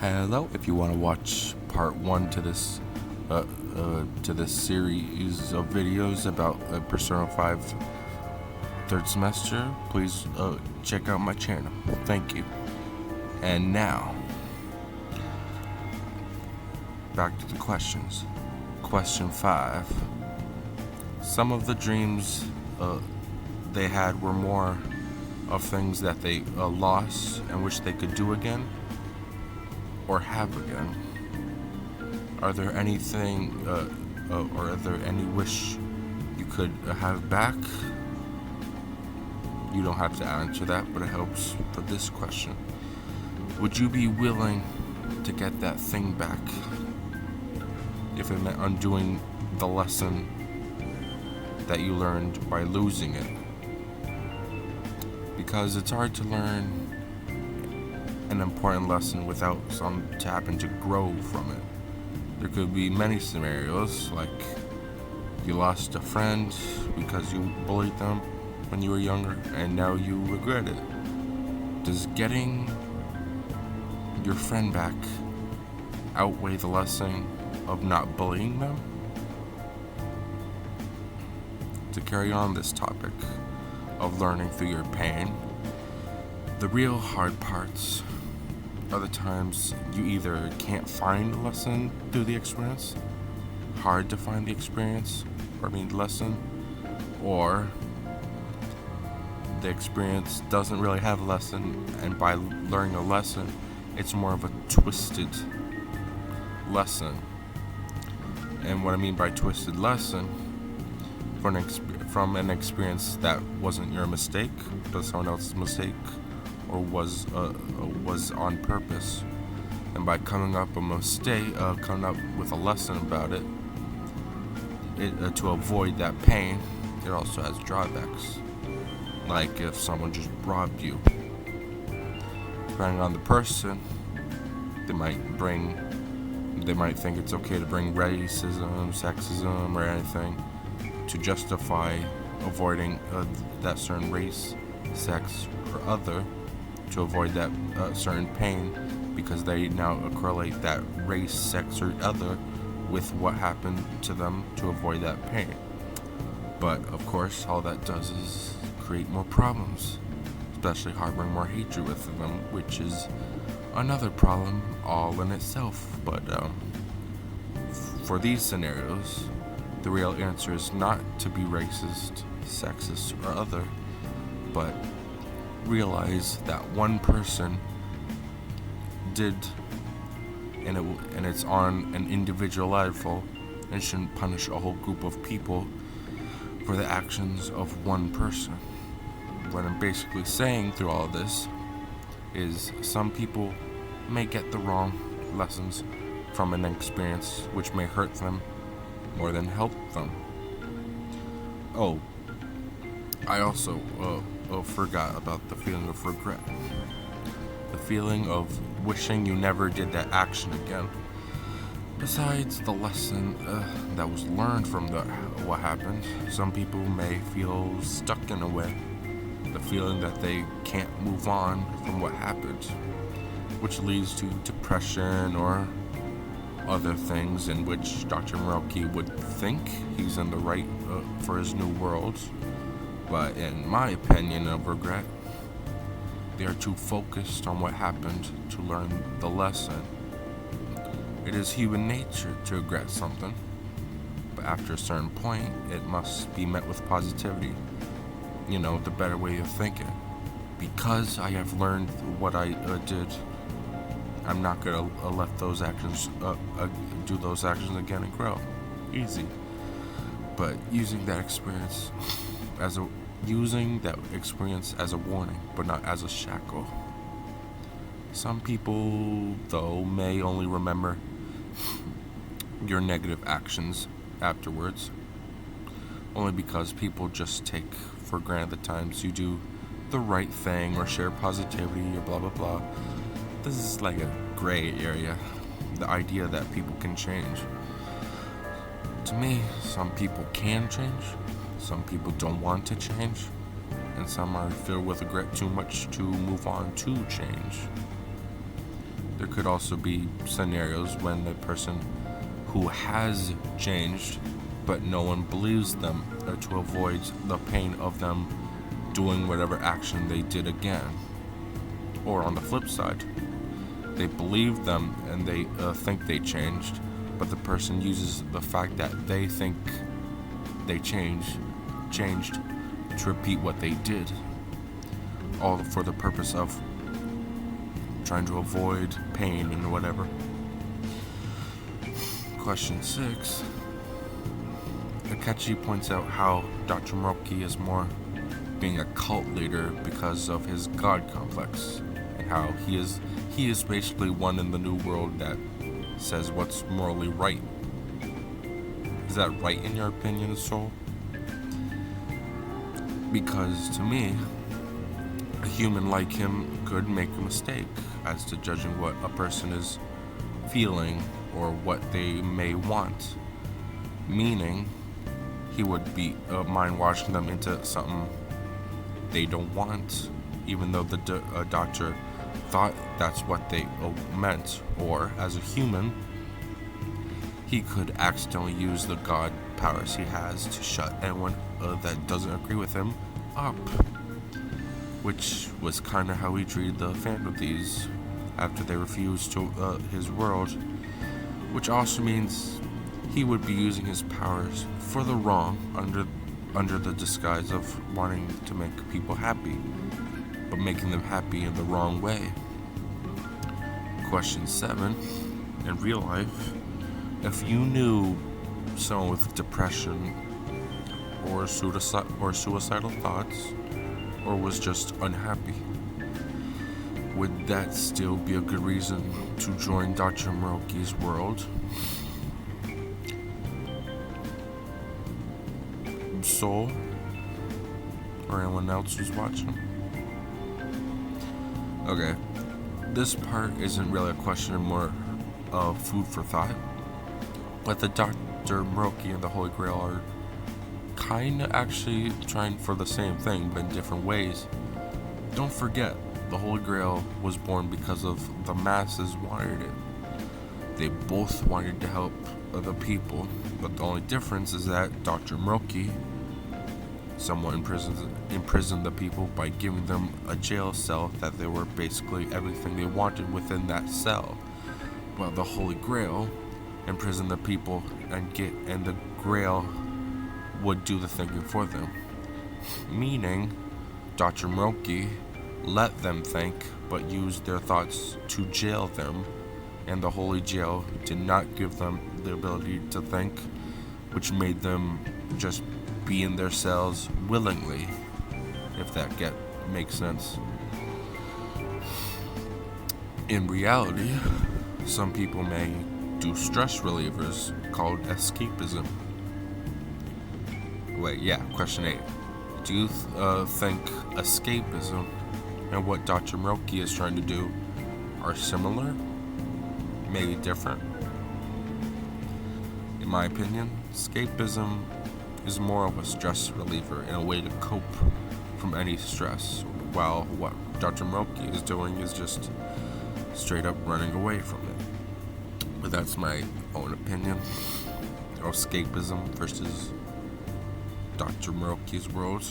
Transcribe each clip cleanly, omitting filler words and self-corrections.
Hello. If you want to watch part one to this series of videos about Persona 5 third semester, please check out my channel. Thank you. And now, back to the questions. Question 5. Some of the dreams they had were more of things that they lost and wish they could do again or have again. Are there anything, or are there any wish you could have back? You don't have to answer that, but it helps for this question. Would you be willing to get that thing back if it meant undoing the lesson that you learned by losing it? Because it's hard to learn an important lesson without some to happen to grow from it. There could be many scenarios, like you lost a friend because you bullied them when you were younger and now you regret it. Does getting your friend back outweigh the lesson of not bullying them? To carry on this topic of learning through your pain, the real hard parts are the times you either can't find the lesson through the experience, hard to find the lesson, or the experience doesn't really have a lesson, and by learning a lesson, it's more of a twisted lesson. And what I mean by twisted lesson, from an experience that wasn't your mistake, but someone else's mistake, or was on purpose, and by coming up with a lesson about it, to avoid that pain, it also has drawbacks. Like if someone just robbed you, depending on the person, they might think it's okay to bring racism, sexism, or anything to justify avoiding that certain race, sex, or other, to avoid that certain pain, because they now correlate that race, sex, or other with what happened to them to avoid that pain. But of course, all that does is create more problems, especially harboring more hatred with them, which is another problem all in itself. But for these scenarios, the real answer is not to be racist, sexist, or other, but realize that one person did, and it's on an individual level, and shouldn't punish a whole group of people for the actions of one person. What I'm basically saying through all of this is some people may get the wrong lessons from an experience which may hurt them more than help them. Oh, I also forgot about the feeling of regret. The feeling of wishing you never did that action again. Besides the lesson that was learned from what happened, some people may feel stuck in a way. The feeling that they can't move on from what happened, which leads to depression or other things, in which Dr. Muraki would think he's in the right for his new world. But in my opinion of regret, they are too focused on what happened to learn the lesson. It is human nature to regret something, but after a certain point, it must be met with positivity. The better way of thinking. Because I have learned what I did, I'm not gonna let those actions do those actions again and grow. Easy. But using that experience as a warning, but not as a shackle. Some people, though, may only remember your negative actions afterwards, only because people just take for granted the times you do the right thing or share positivity or blah blah blah. This is like a gray area, the idea that people can change. To me, some people can change, some people don't want to change, and some are filled with regret too much to move on to change. there could also be scenarios when a person who has changed but no one believes them, or to avoid the pain of them doing whatever action they did again. Or on the flip side, they believe them and they think they changed, but the person uses the fact that they think they changed to repeat what they did, all for the purpose of trying to avoid pain and whatever. Question 6. Akechi points out how Dr. Moroki is more being a cult leader because of his god complex, and how he is basically one in the new world that says what's morally right. Is that right in your opinion, Soul? Because to me, a human like him could make a mistake as to judging what a person is feeling or what they may want, meaning he would be mind washing them into something they don't want, even though the doctor thought that's what they meant. Or as a human, he could accidentally use the god powers he has to shut anyone that doesn't agree with him up, which was kind of how he treated the Phantom after they refused to his world, which also means he would be using his powers for the wrong under the disguise of wanting to make people happy, but making them happy in the wrong way. Question 7. In real life, if you knew someone with depression or suicidal thoughts, or was just unhappy, would that still be a good reason to join Dr. Moroki's world? Soul, or anyone else who's watching? Okay, this part isn't really a question, more of food for thought, but the Dr. Moroki and the Holy Grail are kinda actually trying for the same thing, but in different ways. Don't forget, the Holy Grail was born because of the masses wanted it. They both wanted to help other people, but the only difference is that Dr. Moroki somewhat imprisoned the people by giving them a jail cell that they were basically everything they wanted within that cell, while the Holy Grail imprisoned the people and the Grail would do the thinking for them. Meaning, Dr. Moroki let them think, but used their thoughts to jail them, and the Holy Jail did not give them the ability to think, which made them just be in their cells willingly, if that makes sense. In reality, some people may do stress relievers called escapism. Question 8. Do you think escapism and what Dr. Moroki is trying to do are similar? Maybe different? In my opinion, escapism is more of a stress reliever and a way to cope from any stress, while what Dr. Moroki is doing is just straight up running away from it. But that's my own opinion of escapism versus Dr. Moroki's world.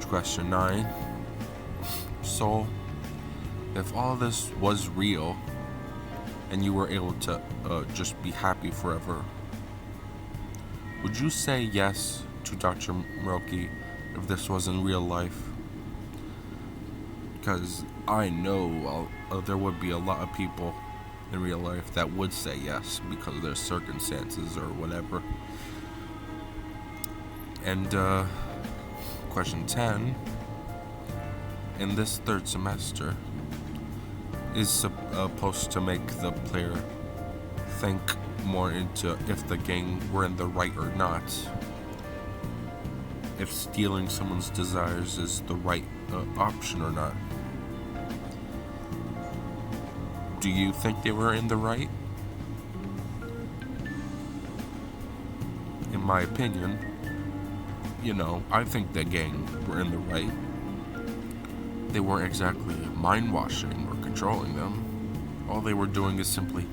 Question 9. So, if all this was real and you were able to just be happy forever, would you say yes to Dr. Moroki if this was in real life? Because I know there would be a lot of people in real life that would say yes because of their circumstances or whatever. And question 10. In this third semester, is supposed to make the player think more into if the gang were in the right or not. If stealing someone's desires is the right option or not. Do you think they were in the right? In my opinion, I think the gang were in the right. They weren't exactly mind-washing or controlling them. All they were doing is simply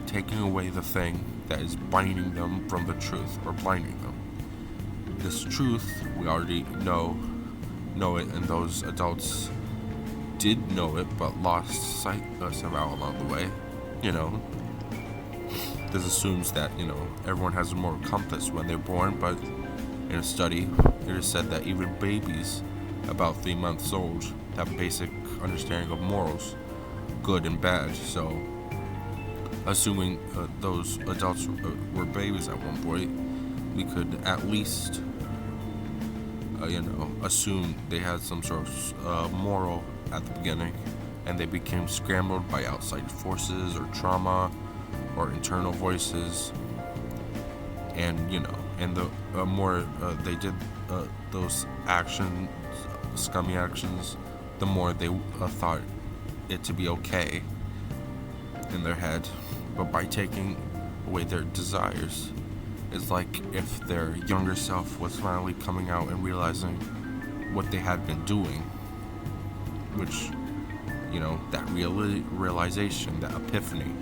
taking away the thing that is binding them from the truth or blinding them. This truth, we already know it, and those adults did know it but lost sight somehow along the way. This assumes that, everyone has a moral compass when they're born, but in a study, it is said that even babies about 3 months old have a basic understanding of morals, good and bad. So, assuming those adults were babies at one point, we could at least, assume they had some sort of moral at the beginning, and they became scrambled by outside forces or trauma or internal voices. And the more they did those actions, scummy actions, the more they thought it to be okay in their head. But by taking away their desires, it's like if their younger self was finally coming out and realizing what they had been doing, which, that realization, that epiphany.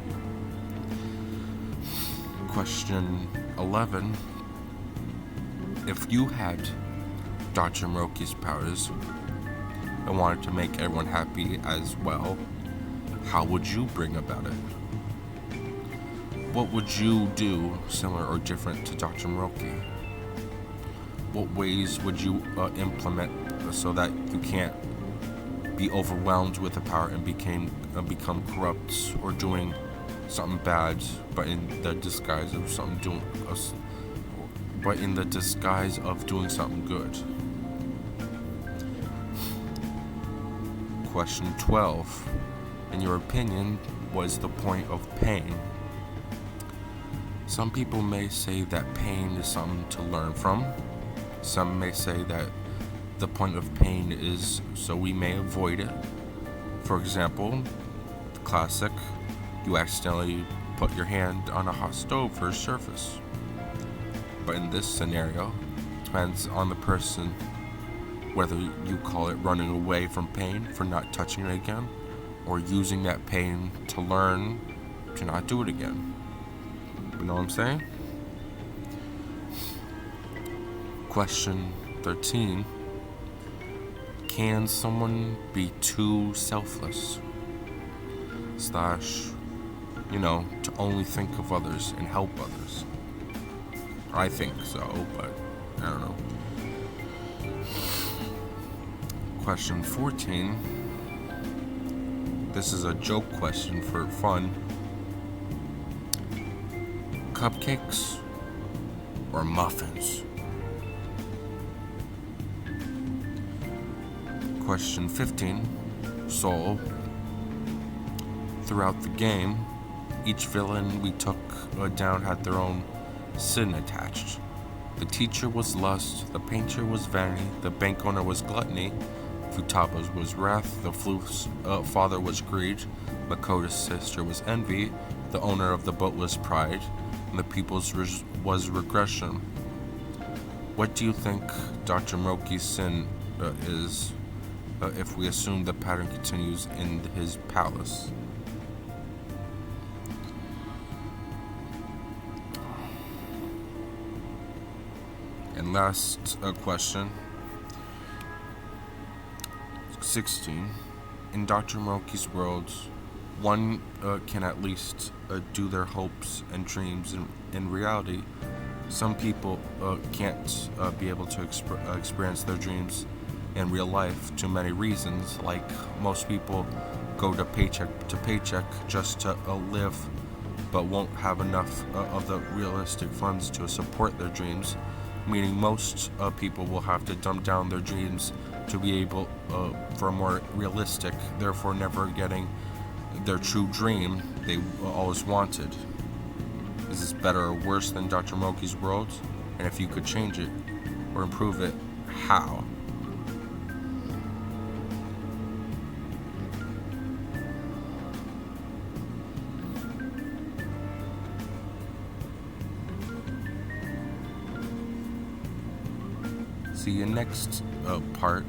Question 11. If you had Dr. Moroki's powers and wanted to make everyone happy as well, how would you bring about it? What would you do similar or different to Dr. Moroki? What ways would you implement so that you can't be overwhelmed with the power and become corrupt or doing something bad, but in the disguise of doing something good? Question 12. In your opinion, what is the point of pain? Some people may say that pain is something to learn from. Some may say that the point of pain is so we may avoid it. For example, the classic, you accidentally put your hand on a hot stove or surface. But in this scenario, it depends on the person whether you call it running away from pain for not touching it again, or using that pain to learn to not do it again. You know what I'm saying? Question 13. Can someone be too selfless? To only think of others and help others. I think so, but I don't know. Question 14. This is a joke question for fun. Cupcakes or muffins? Question 15. Soul. Throughout the game, each villain we took down had their own sin attached. The teacher was lust, the painter was vanity, the bank owner was gluttony, Futaba's was wrath, the Floof's father was greed, Makoto's sister was envy, the owner of the boat was pride, and the people's was regression. What do you think Dr. Moroki's sin is if we assume the pattern continues in his palace? And last question, 16. In Dr. Moroki's world, one can at least do their hopes and dreams in reality. Some people can't be able to experience their dreams in real life to many reasons. Like most people go to paycheck to paycheck just to live, but won't have enough of the realistic funds to support their dreams. Meaning most people will have to dumb down their dreams to be able for a more realistic, therefore never getting their true dream they always wanted. Is this better or worse than Dr. Moroki's world? And if you could change it or improve it, how? See you next part.